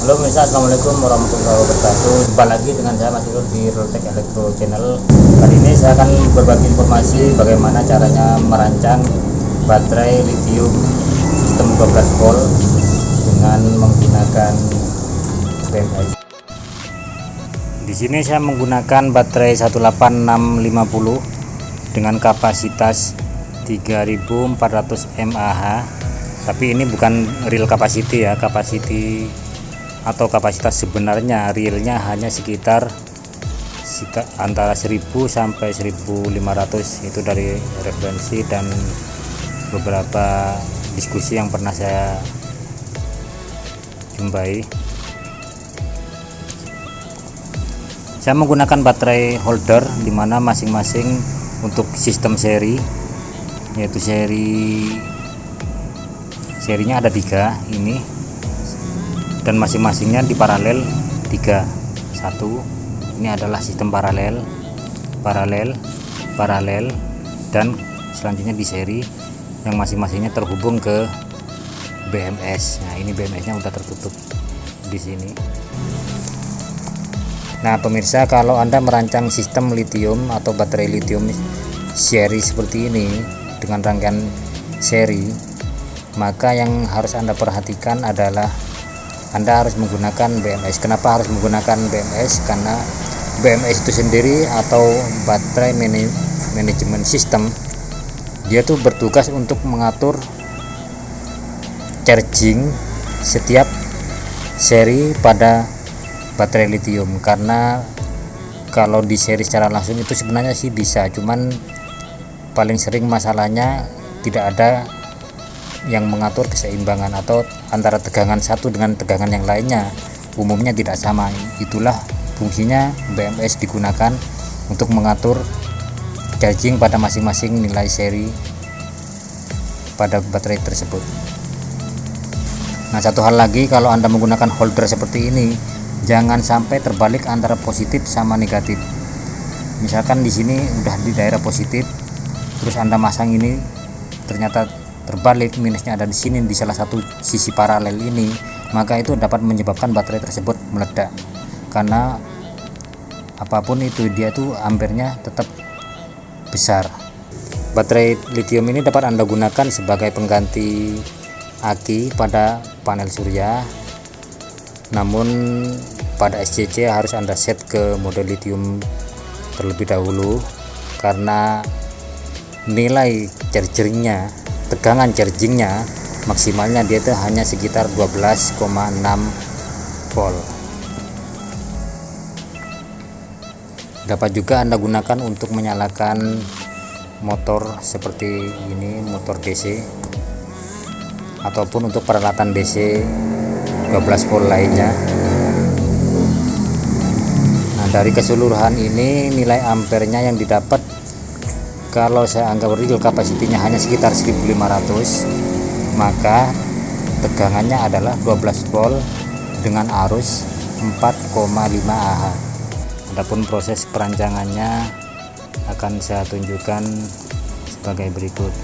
Halo pemirsa, assalamualaikum warahmatullahi wabarakatuh. Jumpa lagi dengan saya Mas Irul di Roeltech Electro channel. Kali ini saya akan berbagi informasi bagaimana caranya merancang baterai lithium sistem 12 volt dengan menggunakan BMS. Di sini saya menggunakan baterai 18650 dengan kapasitas 3400 mAh. Tapi ini bukan real capacity ya, atau kapasitas sebenarnya realnya hanya sekitar antara 1000 sampai 1500. Itu dari referensi dan beberapa diskusi yang pernah saya jumpai. Saya menggunakan baterai holder dimana masing-masing untuk sistem seri, yaitu serinya ada 3 ini, dan masing-masingnya di paralel 3. Satu, ini adalah sistem paralel, dan selanjutnya di seri yang masing-masingnya terhubung ke BMS. Nah, ini BMS-nya udah tertutup di sini. Nah, pemirsa, kalau Anda merancang sistem lithium atau baterai lithium seri seperti ini dengan rangkaian seri, maka yang harus Anda perhatikan adalah Anda harus menggunakan BMS. Kenapa harus menggunakan BMS? Karena BMS itu sendiri atau baterai manajemen sistem, dia tuh bertugas untuk mengatur charging setiap seri pada baterai lithium. Karena kalau di seri secara langsung itu sebenarnya sih bisa, cuman paling sering masalahnya tidak ada yang mengatur keseimbangan atau antara tegangan satu dengan tegangan yang lainnya umumnya tidak sama. Itulah fungsinya BMS digunakan untuk mengatur charging pada masing-masing nilai seri pada baterai tersebut. Nah, satu hal lagi, kalau Anda menggunakan holder seperti ini, jangan sampai terbalik antara positif sama negatif. Misalkan di sini udah di daerah positif, terus Anda masang ini ternyata terbalik, minusnya ada di sini di salah satu sisi paralel ini, maka itu dapat menyebabkan baterai tersebut meledak. Karena apapun itu, dia tuh ampernya tetap besar. Baterai lithium ini dapat Anda gunakan sebagai pengganti aki pada panel surya, namun pada SCC harus Anda set ke mode lithium terlebih dahulu, karena nilai chargingnya, tegangan chargingnya maksimalnya dia itu hanya sekitar 12,6 volt. Dapat juga Anda gunakan untuk menyalakan motor seperti ini, motor DC, ataupun untuk peralatan DC 12 volt lainnya. Nah, dari keseluruhan ini nilai ampernya yang didapat, kalau saya anggap real kapasitinya hanya sekitar 1500, maka tegangannya adalah 12 volt dengan arus 4,5 Ah. Adapun proses perancangannya akan saya tunjukkan sebagai berikut.